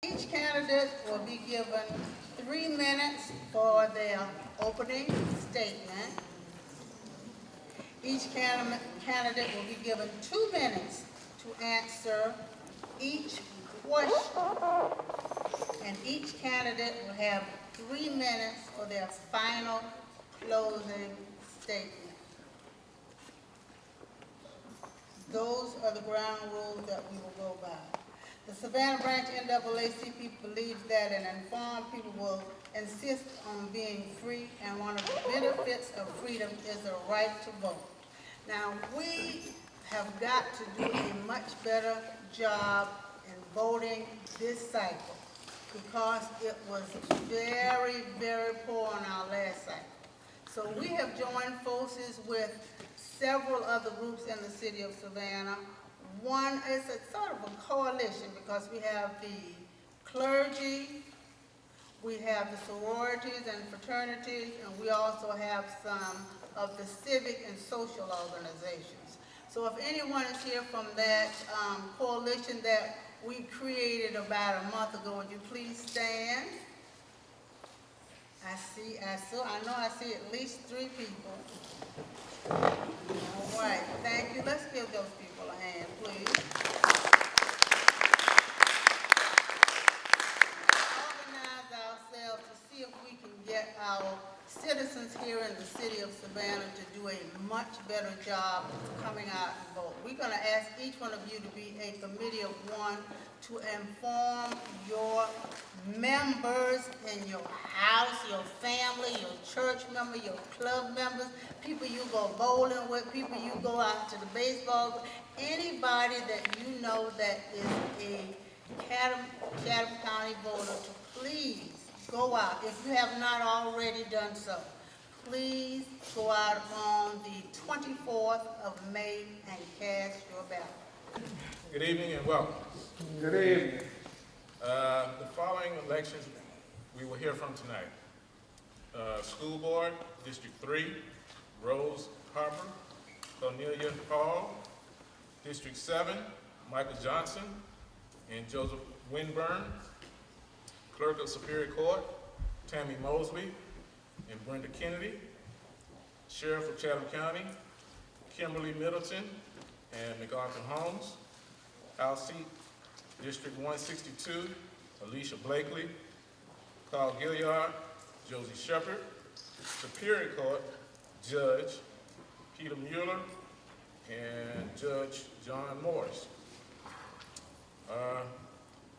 Each candidate will be given 3 minutes for their opening statement. Each candidate will be given 2 minutes to answer each question. And each candidate will have 3 minutes for their final closing statement. Those are the ground rules that we will go by. The Savannah Branch NAACP believes that an informed people will insist on being free, and one of the benefits of freedom is the right to vote. Now, we have got to do a much better job in voting this cycle because it was very, very poor in our last cycle. So we have joined forces with several other groups in the city of Savannah. One is a sort of a coalition because we have the clergy, we have the sororities and fraternities, and we also have some of the civic and social organizations. So if anyone is here from that coalition that we created about a month ago, would you please stand? I know I see at least 3 people. All right, thank you. Let's give those people a hand, please. Organize ourselves to see if we can get our citizens here in the city of Savannah to do a much better job coming out and vote. We're going to ask each one of you to be a committee of one to inform your members in your house, your family, your church member, your club members, people you go bowling with, people you go out to the baseball with, anybody that you know that is a Chatham County voter, to please go out. If you have not already done so, please go out on the 24th of May and cast your ballot. Good evening and welcome. Good evening. The following elections we will hear from tonight. School Board, District 3, Rose Harper, Cornelia Hall. District 7, Michael Johnson and Joseph Winburn. Clerk of Superior Court, Tammy Mosley and Brenda Kennedy. Sheriff of Chatham County, Kimberly Middleton and MacArthur Holmes. House seat, District 162, Alicia Blakely, Carl Gilliard, Josie Shepard. Superior Court, Judge Peter Mueller and Judge John Morris.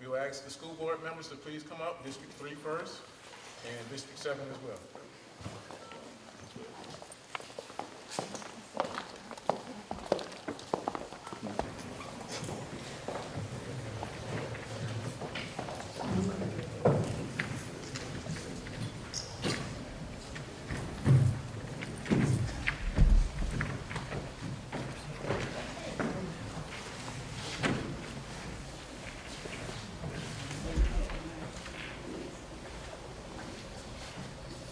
We will ask the school board members to please come up, District 3 first, and District 7 as well.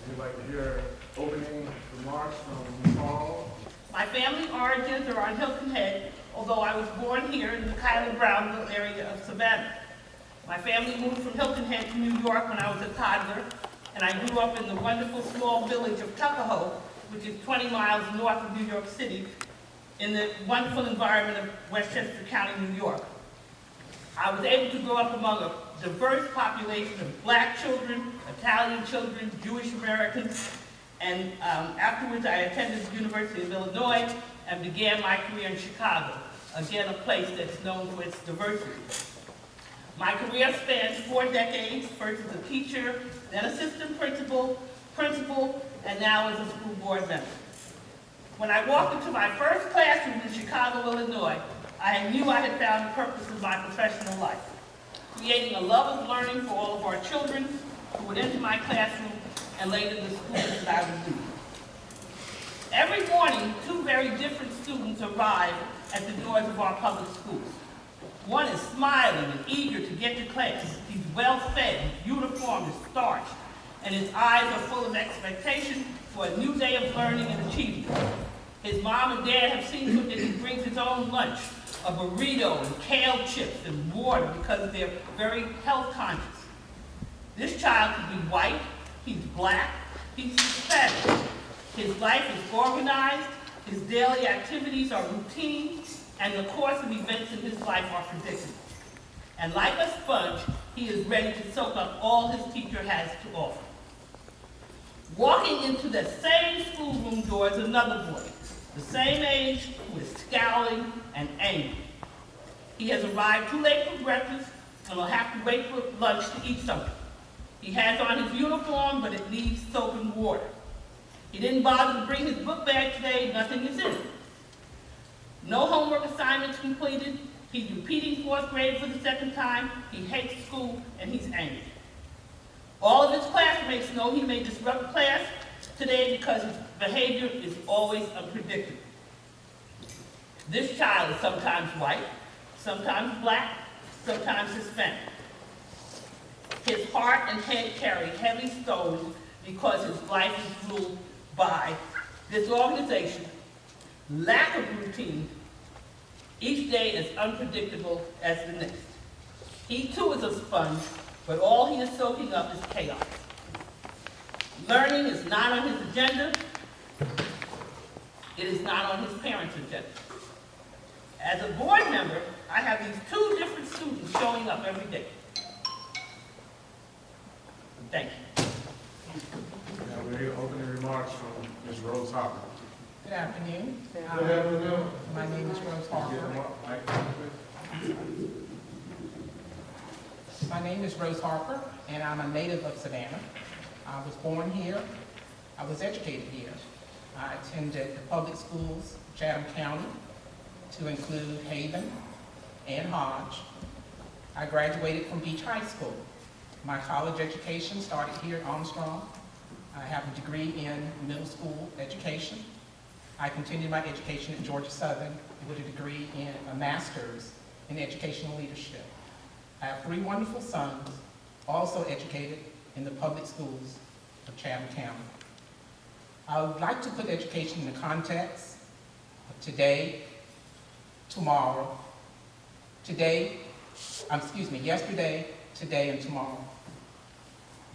We'd like to hear opening remarks from Paul. My family origins are on Hilton Head, although I was born here in the Kylie-Brownville area of Savannah. My family moved from Hilton Head to New York when I was a toddler, and I grew up in the wonderful small village of Tuckahoe, which is 20 miles north of New York City, in the wonderful environment of Westchester County, New York. I was able to grow up among a diverse population of black children, Italian children, Jewish Americans, and afterwards I attended the University of Illinois and began my career in Chicago, again a place that's known for its diversity. My career spans 4 decades, first as a teacher, then assistant principal, and now as a school board member. When I walked into my first classroom in Chicago, Illinois, I knew I had found the purpose of my professional life, creating a love of learning for all of our children who would enter my classroom and later the schools that I would lead. Every morning, 2 very different students arrive at the doors of our public schools. One is smiling and eager to get to class. He's well-fed, his uniform is starched, and his eyes are full of expectation for a new day of learning and achievement. His mom and dad have seen to it that he brings his own lunch, a burrito and kale chips and water because they're very health conscious. This child could be white, he's black, he's Hispanic. His life is organized, his daily activities are routine, and the course of events in his life are predictable. And like a sponge, he is ready to soak up all his teacher has to offer. Walking into the same schoolroom door is another boy, the same age, who is scowling and angry. He has arrived too late for breakfast and will have to wait for lunch to eat something. He has on his uniform, but it needs soap and water. He didn't bother to bring his book bag today, nothing is in it. No homework assignments completed. He's repeating 4th grade for the 2nd time. He hates school and he's angry. All of his classmates know he may disrupt class today because his behavior is always unpredictable. This child is sometimes white, sometimes black, sometimes Hispanic. His heart and head carry heavy stones because his life is ruled by disorganization, lack of routine. Each day is unpredictable as the next. He too is a sponge, but all he is soaking up is chaos. Learning is not on his agenda. It is not on his parents' agenda. As a board member, I have these 2 different students showing up every day. Thank you. Now we're here opening remarks from Ms. Rose Harper. Good afternoon. Good afternoon. My name is Rose Harper. My name is Rose Harper, and I'm a native of Savannah. I was born here. I was educated here. I attended the public schools, Chatham County, to include Haven and Hodge. I graduated from Beach High School. My college education started here at Armstrong. I have a degree in middle school education. I continued my education at Georgia Southern with a degree in a master's in educational leadership. I have 3 wonderful sons, also educated in the public schools of Chatham County. I would like to put education in the context of today, tomorrow, yesterday, today, and tomorrow.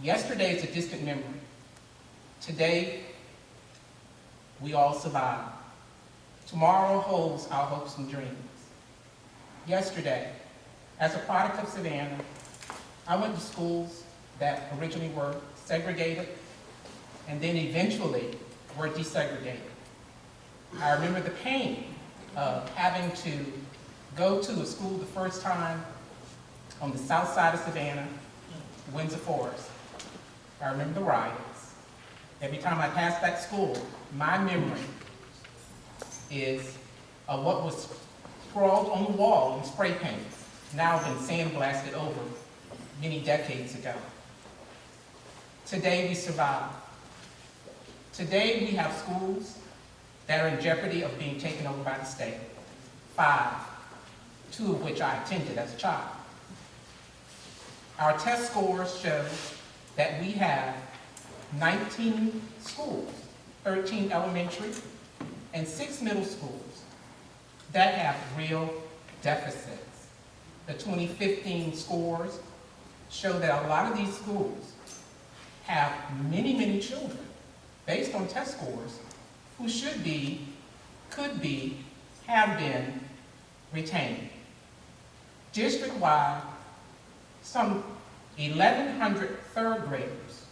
Yesterday is a distant memory. Today, we all survive. Tomorrow holds our hopes and dreams. Yesterday, as a product of Savannah, I went to schools that originally were segregated and then eventually were desegregated. I remember the pain of having to go to a school the first time on the south side of Savannah, Windsor Forest. I remember the riots. Every time I passed that school, my memory is of what was scrawled on the wall in spray paint, now been sandblasted over many decades ago. Today we survive. Today we have schools that are in jeopardy of being taken over by the state. 5, 2 of which I attended as a child. Our test scores show that we have 19 schools, 13 elementary and 6 middle schools that have real deficits. The 2015 scores show that a lot of these schools have many, many children based on test scores who should be, could be, have been retained. District-wide, some 1,100 third graders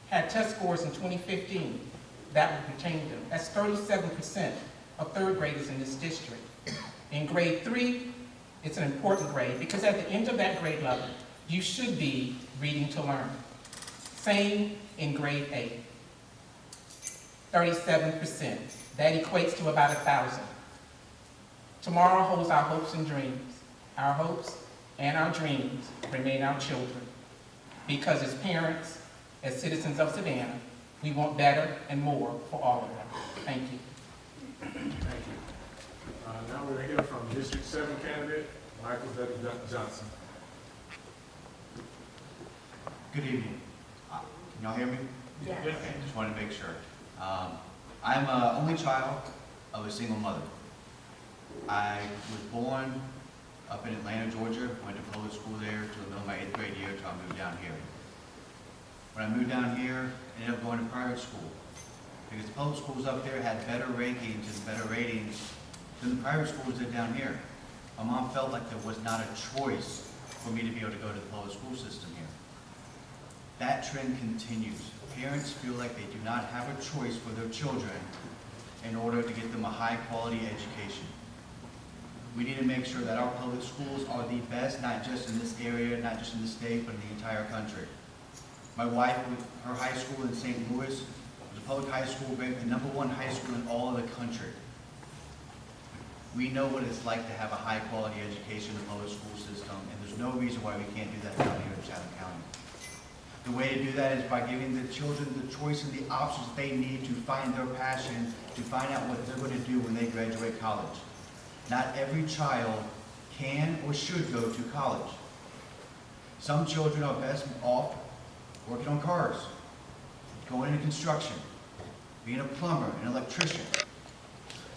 had test scores in 2015 that would retain them. That's 37% of third graders in this district. In grade 3, it's an important grade because at the end of that grade level, you should be reading to learn. Same in grade 8, 37%. That equates to about 1,000. Tomorrow holds our hopes and dreams. Our hopes and our dreams remain our children. Because as parents, as citizens of Savannah, we want better and more for all of them. Thank you. Thank you. Now we're here from District 7 candidate, Michael W. Johnson. Good evening. Can y'all hear me? Yes. Okay, just wanted to make sure. I'm an only child of a single mother. I was born up in Atlanta, Georgia, went to public school there till the middle of my 8th grade year until I moved down here. When I moved down here, I ended up going to private school because the public schools up there had better rankings and better ratings than the private schools did down here. My mom felt like there was not a choice for me to be able to go to the public school system here. That trend continues. Parents feel like they do not have a choice for their children in order to get them a high-quality education. We need to make sure that our public schools are the best, not just in this area, not just in the state, but in the entire country. My wife, her high school in St. Louis, was a public high school, ranked the #1 high school in all of the country. We know what it's like to have a high-quality education in the public school system, and there's no reason why we can't do that down here in Chatham County. The way to do that is by giving the children the choice and the options they need to find their passion, to find out what they're going to do when they graduate college. Not every child can or should go to college. Some children are best off working on cars, going into construction, being a plumber, an electrician.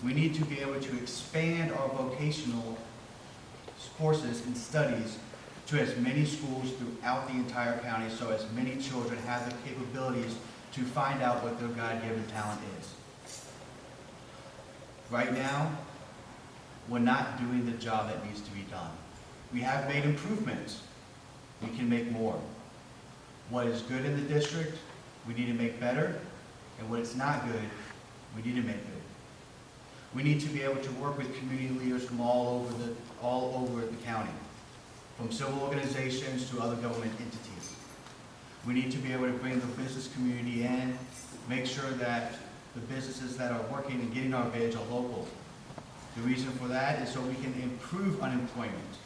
We need to be able to expand our vocational courses and studies to as many schools throughout the entire county so as many children have the capabilities to find out what their God-given talent is. Right now, we're not doing the job that needs to be done. We have made improvements. We can make more. What is good in the district, we need to make better, and what is not good, we need to make good. We need to be able to work with community leaders from all over the county, from civil organizations to other government entities. We need to be able to bring the business community in, make sure that the businesses that are working and getting our bids are local. The reason for that is so we can improve unemployment,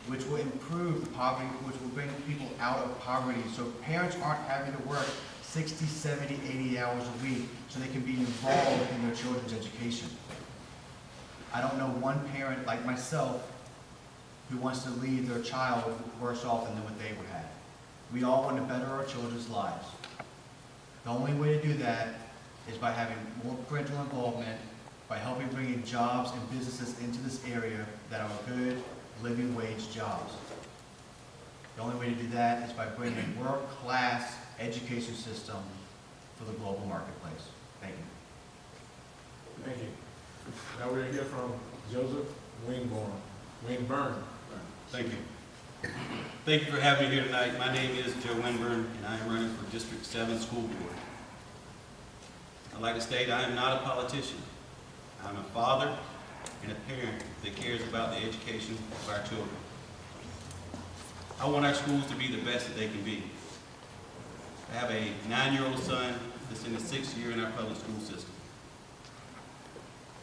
which will improve poverty, which will bring people out of poverty, so parents aren't having to work 60, 70, 80 hours a week so they can be involved in their children's education. I don't know one parent like myself who wants to leave their child worse off than what they would have. We all want to better our children's lives. The only way to do that is by having more parental involvement, by helping bring in jobs and businesses into this area that are good, living wage jobs. The only way to do that is by bringing a world-class education system for the global marketplace. Thank you. Thank you. Now we're going to hear from Joseph Winburn. Thank you. Thank you for having me here tonight. My name is Joe Winburn, and I am running for District 7 School Board. I'd like to state I am not a politician. I'm a father and a parent that cares about the education of our children. I want our schools to be the best that they can be. I have a 9-year-old son that's in his 6th year in our public school system.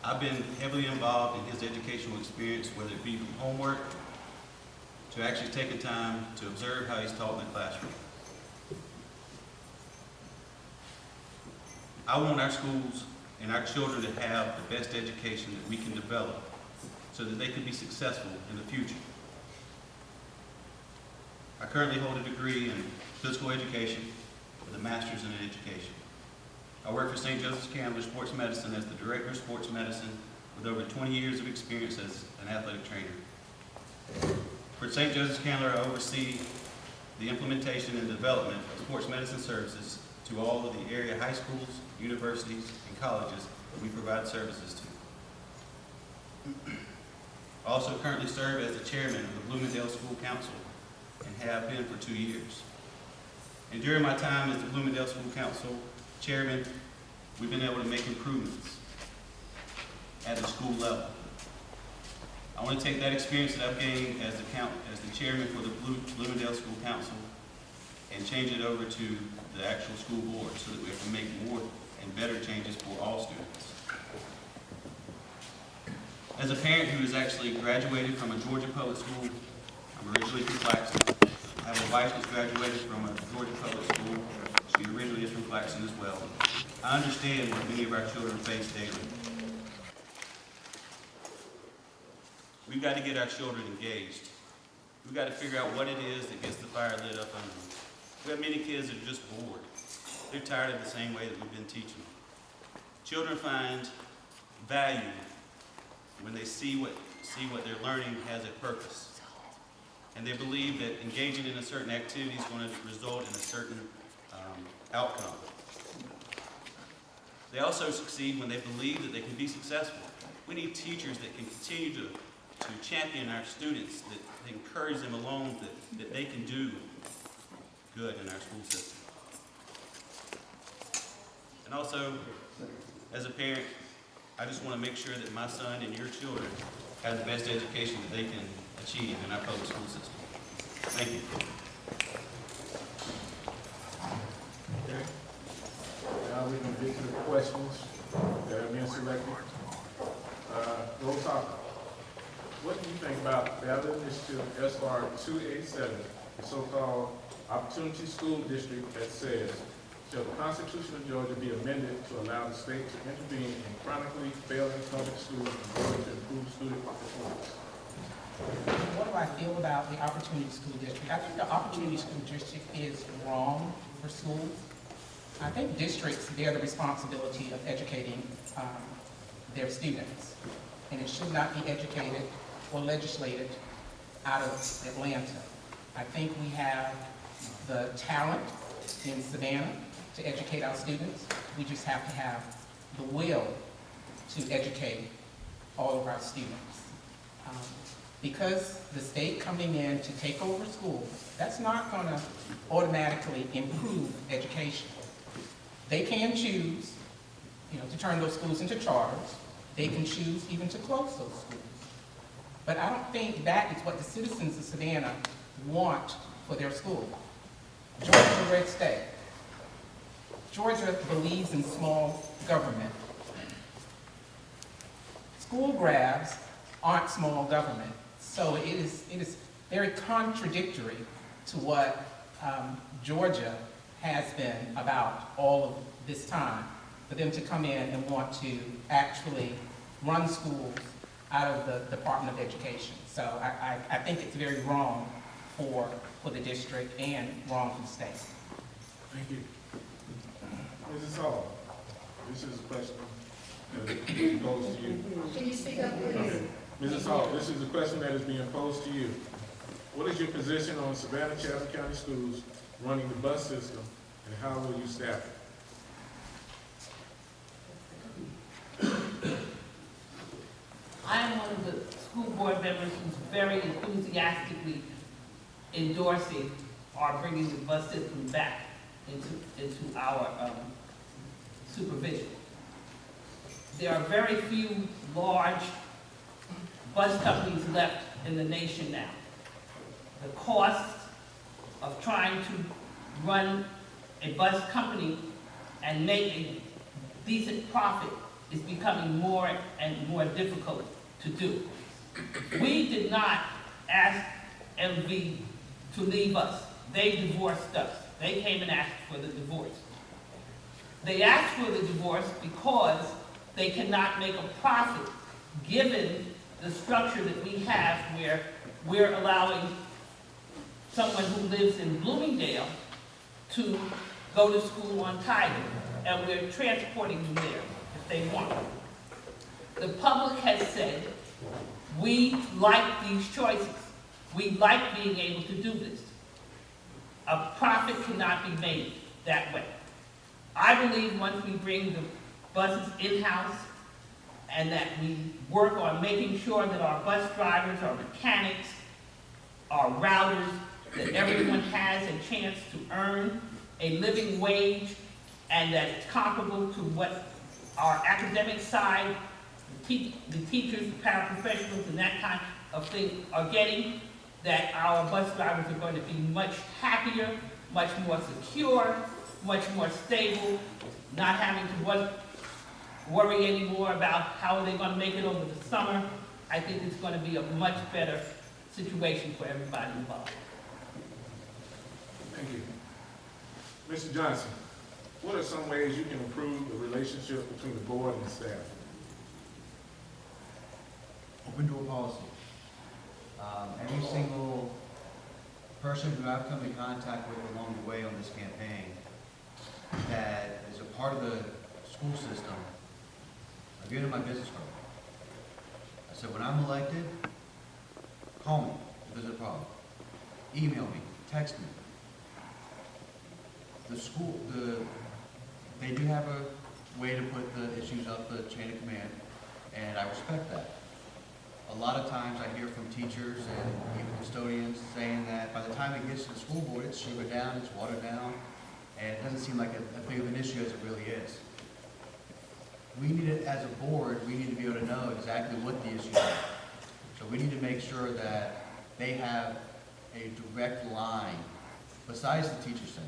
I've been heavily involved in his educational experience, whether it be from homework to actually taking time to observe how he's taught in the classroom. I want our schools and our children to have the best education that we can develop so that they can be successful in the future. I currently hold a degree in physical education with a master's in education. I work for St. Joseph's Candler Sports Medicine as the Director of Sports Medicine with over 20 years of experience as an athletic trainer. For St. Joseph's Candler, I oversee the implementation and development of sports medicine services to all of the area high schools, universities, and colleges that we provide services to. I also currently serve as the chairman of the Bloomingdale School Council and have been for 2 years. And during my time as the Bloomingdale School Council chairman, we've been able to make improvements at the school level. I want to take that experience that I've gained as the chairman for the Bloomingdale School Council and change it over to the actual school board so that we can make more and better changes for all students. As a parent who has actually graduated from a Georgia public school, I'm originally from Claxton. I have a wife who's graduated from a Georgia public school. She originally is from Claxton as well. I understand what many of our children face daily. We've got to get our children engaged. We've got to figure out what it is that gets the fire lit up under them. We have many kids that are just bored. They're tired of the same way that we've been teaching them. Children find value when they see what they're learning has a purpose. And they believe that engaging in a certain activity is going to result in a certain outcome. They also succeed when they believe that they can be successful. We need teachers that can continue to champion our students, that encourage them along that they can do good in our school system. And also, as a parent, I just want to make sure that my son and your children have the best education that they can achieve in our public school system. Thank you. Okay. Now we're going to get to the questions that have been selected. Roll call. What do you think about ballot initiative SR 287, the so-called Opportunity School District that says, shall the Constitution of Georgia be amended to allow the state to intervene in chronically failing public schools in order to improve student performance? What do I feel about the Opportunity School District? I think the Opportunity School District is wrong for schools. I think districts bear the responsibility of educating their students, and it should not be educated or legislated out of Atlanta. I think we have the talent in Savannah to educate our students. We just have to have the will to educate all of our students. Because the state coming in to take over schools, that's not going to automatically improve education. They can choose, to turn those schools into charters. They can choose even to close those schools. But I don't think that is what the citizens of Savannah want for their school. Georgia's a red state. Georgia believes in small government. School grabs aren't small government. So it is very contradictory to what Georgia has been about all of this time, for them to come in and want to actually run schools out of the Department of Education. So I think it's very wrong for the district and wrong for the state. Thank you. Mrs. Hall, this is a question that goes to you. Can you speak up, please? Okay. Mrs. Hall, this is a question that is being posed to you. What is your position on Savannah Chatham County Schools running the bus system, and how will you staff it? I am one of the school board members who's very enthusiastically endorsing or bringing the bus system back into our supervision. There are very few large bus companies left in the nation now. The cost of trying to run a bus company and make a decent profit is becoming more and more difficult to do. We did not ask MV to leave us. They divorced us. They came and asked for the divorce. They asked for the divorce because they cannot make a profit given the structure that we have, where we're allowing someone who lives in Bloomingdale to go to school on Tiger, and we're transporting them there if they want. The public has said, we like these choices. We like being able to do this. A profit cannot be made that way. I believe once we bring the buses in-house and that we work on making sure that our bus drivers, our mechanics, our routers, that everyone has a chance to earn a living wage and that it's comparable to what our academic side, the teachers, the paraprofessionals, and that kind of thing are getting, that our bus drivers are going to be much happier, much more secure, much more stable, not having to worry anymore about how are they going to make it over the summer. I think it's going to be a much better situation for everybody involved. Thank you. Mr. Johnson, what are some ways you can improve the relationship between the board and the staff? Open door policy. Every single person who I've come in contact with along the way on this campaign that is a part of the school system, I've given them my business card. I said, when I'm elected, call me if there's a problem. Email me, text me. They do have a way to put the issues up the chain of command, and I respect that. A lot of times I hear from teachers and even custodians saying that by the time it gets to the school board, it's sugared down, it's watered down, and it doesn't seem like a big of an issue as it really is. We need it, as a board, we need to be able to know exactly what the issues are. So we need to make sure that they have a direct line, besides the teacher center,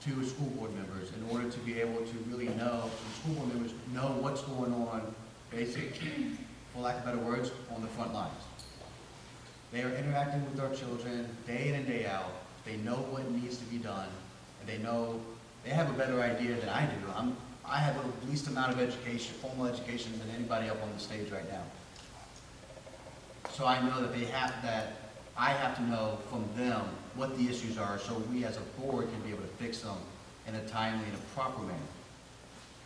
to school board members in order to be able to really know, the school board members know what's going on, basically, for lack of better words, on the front lines. They are interacting with our children day in and day out. They know what needs to be done, and they have a better idea than I do. I have the least amount of education, formal education, than anybody up on the stage right now. So I know that I have to know from them what the issues are, so we as a board can be able to fix them in a timely and a proper manner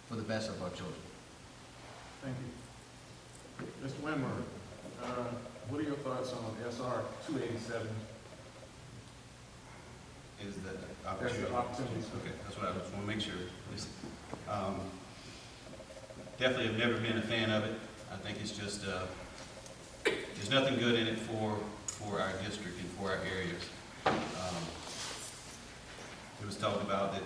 for the best of our children. Thank you. Mr. Winmer, what are your thoughts on SR 287? Is that That's opportunity? the opportunity. Okay, that's what I just want to make sure. Definitely have never been a fan of it. I think it's just, there's nothing good in it for our district and for our areas. It was talked about that,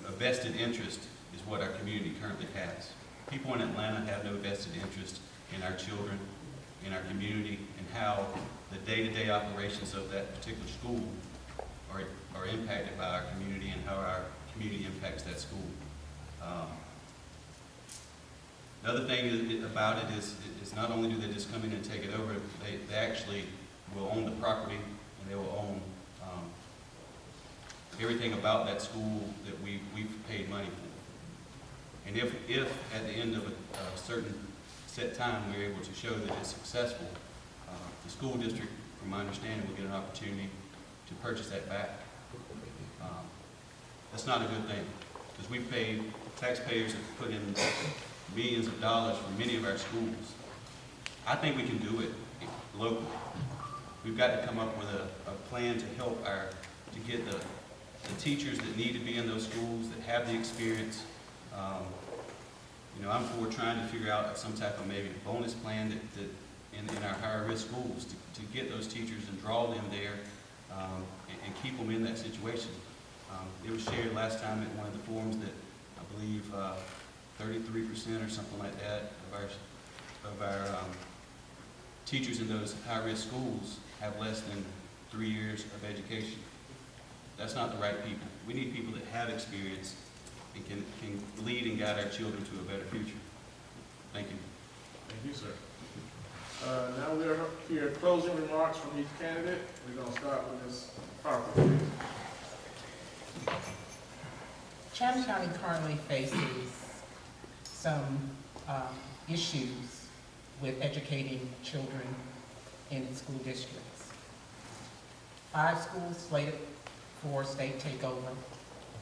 a vested interest is what our community currently has. People in Atlanta have no vested interest in our children, in our community, and how the day-to-day operations of that particular school are impacted by our community and how our community impacts that school. Another thing about it is not only do they just come in and take it over, they actually will own the property, and they will own everything about that school that we've paid money for. And if at the end of a certain set time we're able to show that it's successful, the school district, from my understanding, will get an opportunity to purchase that back. That's not a good thing, because we've paid, taxpayers have put in millions of dollars for many of our schools. I think we can do it locally. We've got to come up with a plan to help to get the teachers that need to be in those schools, that have the experience. I'm for trying to figure out some type of maybe bonus plan that in our higher risk schools to get those teachers and draw them there and keep them in that situation. It was shared last time at one of the forums that I believe 33% or something like that of our teachers in those high-risk schools have less than 3 years of education. That's not the right people. We need people that have experience and can lead and guide our children to a better future. Thank you. Thank you, sir. Now we're here, closing remarks from each candidate. We're going to start with Ms. Harper, please. Chatham County currently faces some issues with educating children in its school districts. 5 schools slated for state takeover,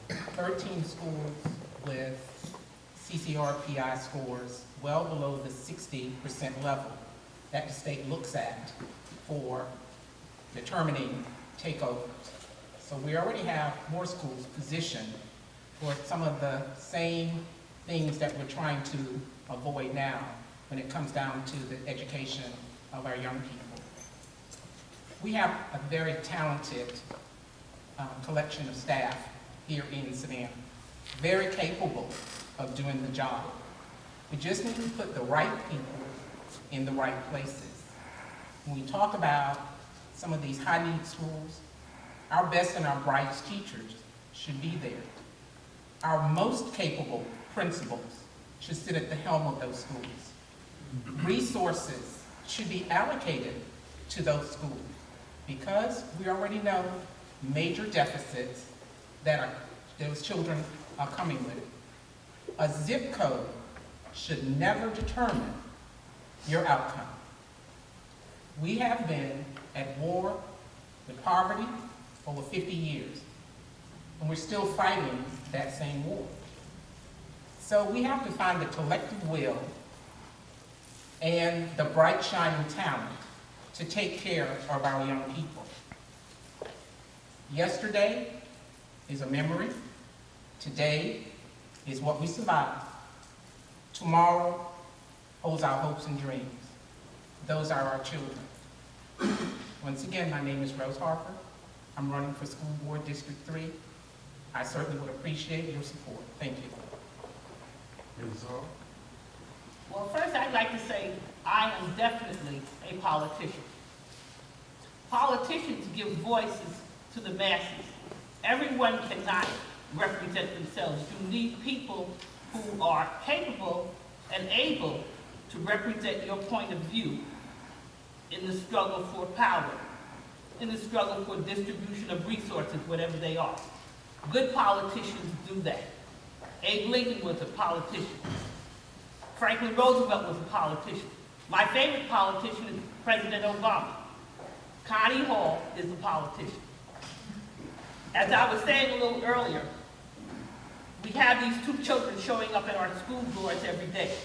13 schools with CCRPI scores well below the 60% level that the state looks at for determining takeovers. So we already have more schools positioned for some of the same things that we're trying to avoid now when it comes down to the education of our young people. We have a very talented collection of staff here in Savannah, very capable of doing the job. We just need to put the right people in the right places. When we talk about some of these high-need schools, our best and our brightest teachers should be there. Our most capable principals should sit at the helm of those schools. Resources should be allocated to those schools because we already know major deficits that those children are coming with. A zip code should never determine your outcome. We have been at war with poverty for over 50 years, and we're still fighting that same war. So we have to find the collective will and the bright shining talent to take care of our young people. Yesterday is a memory. Today is what we survived. Tomorrow holds our hopes and dreams. Those are our children. Once again, my name is Rose Harper. I'm running for School Board District 3. I certainly would appreciate your support. Thank you. Ms. Hall? Well, first I'd like to say I am definitely a politician. Politicians give voices to the masses. Everyone cannot represent themselves. You need people who are capable and able to represent your point of view in the struggle for power, in the struggle for distribution of resources, whatever they are. Good politicians do that. Abe Lincoln was a politician. Franklin Roosevelt was a politician. My favorite politician is President Obama. Connie Hall is a politician. As I was saying a little earlier, we have these two children showing up at our school doors every day.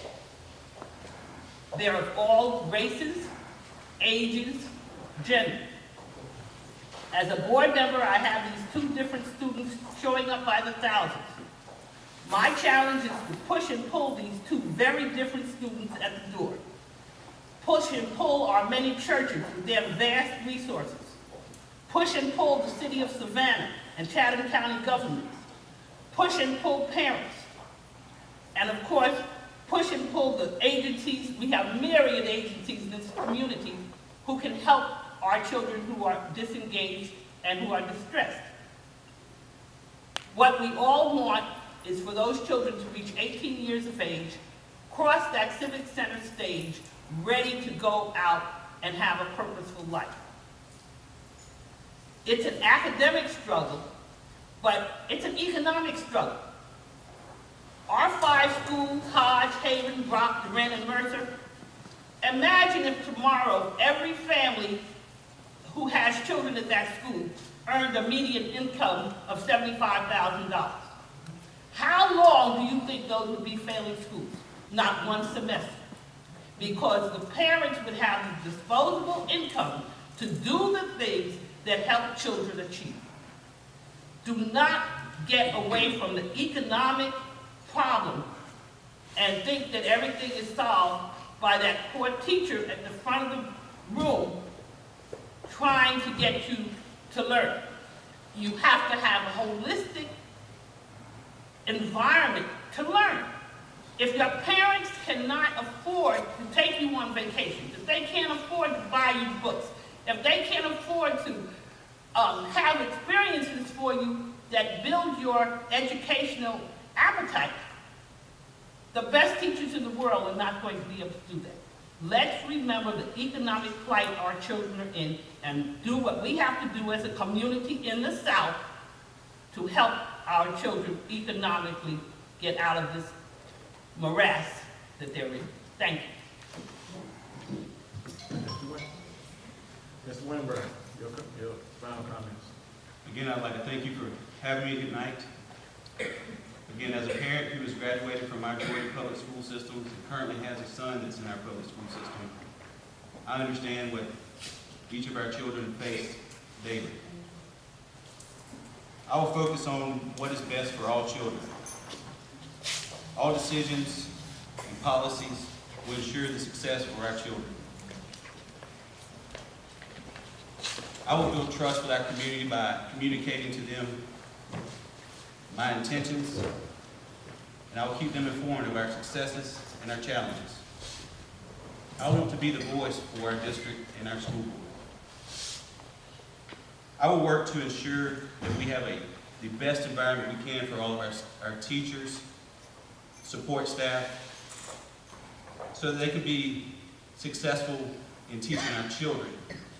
They're of all races, ages, genders. As a board member, I have these two different students showing up by the thousands. My challenge is to push and pull these two very different students at the door. Push and pull our many churches with their vast resources. Push and pull the city of Savannah and Chatham County governments. Push and pull parents. And of course, push and pull the agencies. We have myriad agencies in this community who can help our children who are disengaged and who are distressed. What we all want is for those children to reach 18 years of age, cross that civic center stage, ready to go out and have a purposeful life. It's an academic struggle, but it's an economic struggle. Our 5 schools, Hodge, Haven, Brock, Durant, and Mercer, imagine if tomorrow every family who has children at that school earned a median income of $75,000. How long do you think those would be failing schools? Not one semester. Because the parents would have the disposable income to do the things that help children achieve. Do not get away from the economic problem and think that everything is solved by that poor teacher at the front of the room trying to get you to learn. You have to have a holistic environment to learn. If your parents cannot afford to take you on vacation, if they can't afford to buy you books, if they can't afford to have experiences for you that build your educational appetite, the best teachers in the world are not going to be able to do that. Let's remember the economic plight our children are in and do what we have to do as a community in the South to help our children economically get out of this morass that they're in. Thank you. Mr. Winburn, your final comments. Again, I'd like to thank you for having me tonight. Again, as a parent who has graduated from our Georgia public school system and currently has a son that's in our public school system, I understand what each of our children face daily. I will focus on what is best for all children. All decisions and policies will ensure the success for our children. I will build trust with our community by communicating to them my intentions, and I will keep them informed of our successes and our challenges. I want to be the voice for our district and our school board. I will work to ensure that we have the best environment we can for all of our teachers, support staff, so that they can be successful in teaching our children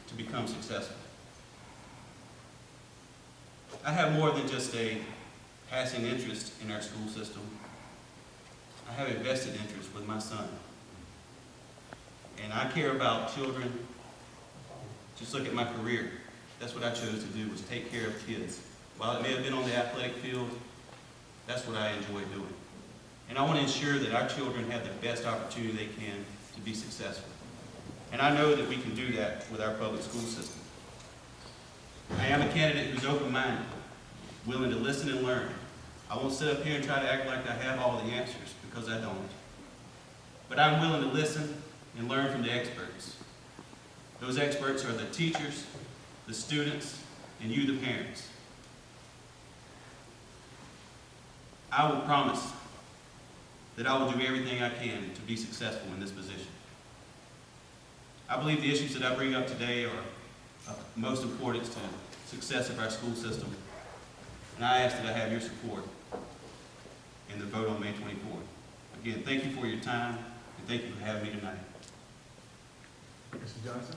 to become successful. I have more than just a passing interest in our school system. I have a vested interest with my son. And I care about children. Just look at my career. That's what I chose to do, was take care of kids. While it may have been on the athletic field, that's what I enjoy doing. And I want to ensure that our children have the best opportunity they can to to be successful. And I know that we can do that with our public school system. I am a candidate who's open-minded, willing to listen and learn. I won't sit up here and try to act like I have all the answers, because I don't. But I'm willing to listen and learn from the experts. Those experts are the teachers, the students, and you, the parents. I will promise that I will do everything I can to be successful in this position. I believe the issues that I bring up today are of most importance to the success of our school system, and I ask that I have your support in the vote on May 24th. Again, thank you for your time, and thank you for having me tonight. Mr. Johnson?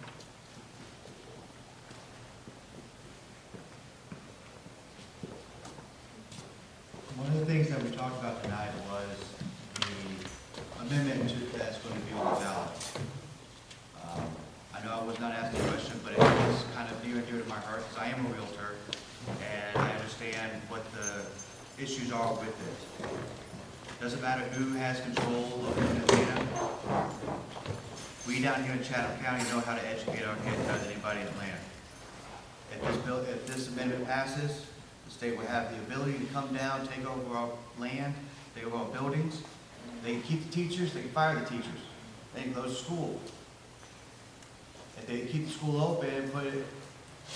One of the things that we talked about tonight was the amendment that's going to be on the ballot. I know I was not asked a question, but it is kind of near and dear to my heart because I am a realtor and I understand what the issues are with it. Doesn't matter who has control of Atlanta. We down here in Chatham County know how to educate our kids better than anybody in Atlanta. If this amendment passes, the state will have the ability to come down, take over our land, take over our buildings. They can keep the teachers, they can fire the teachers. They can close the school. If they keep the school open and put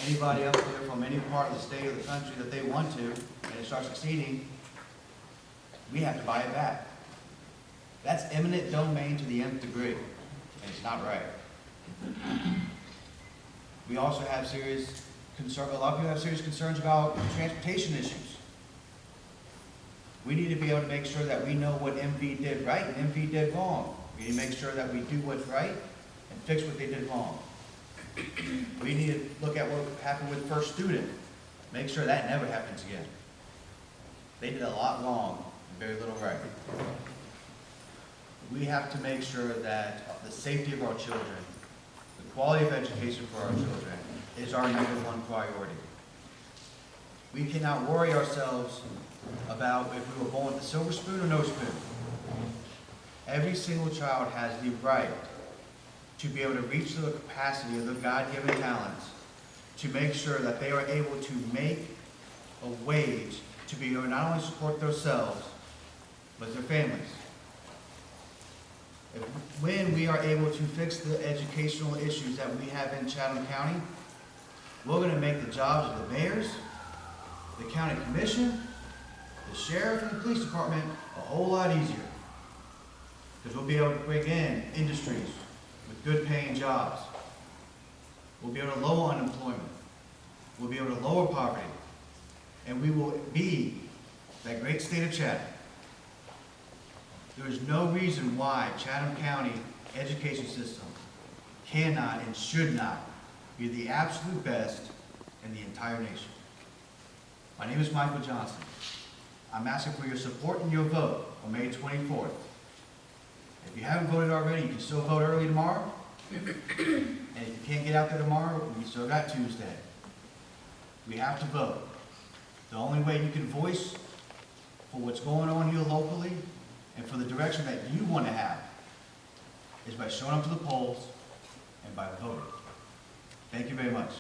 anybody up there from any part of the state or the country that they want to, and it starts succeeding, we have to buy it back. That's eminent domain to the nth degree, and it's not right. We also have serious concern, a lot of people have serious concerns about transportation issues. We need to be able to make sure that we know what MV did right and MV did wrong. We need to make sure that we do what's right and fix what they did wrong. We need to look at what happened with First Student. Make sure that never happens again. They did a lot wrong and very little right. We have to make sure that the safety of our children, the quality of education for our children, is our #1 priority. We cannot worry ourselves about if we were born with a silver spoon or no spoon. Every single child has the right to be able to reach the capacity of their God-given talents, to make sure that they are able to make a wage to be able to not only support themselves, but their families. When we are able to fix the educational issues that we have in Chatham County, we're going to make the jobs of the mayors, the county commission, the sheriff, and the police department a whole lot easier. Because we'll be able to bring in industries with good paying jobs. We'll be able to lower unemployment. We'll be able to lower poverty. And we will be that great state of Chatham. There is no reason why Chatham County education system cannot and should not be the absolute best in the entire nation. My name is Michael Johnson. I'm asking for your support and your vote on May 24th. If you haven't voted already, you can still vote early tomorrow. And if you can't get out there tomorrow, you still got Tuesday. We have to vote. The only way you can voice for what's going on here locally and for the direction that you want to have is by showing up to the polls and by voting. Thank you very much.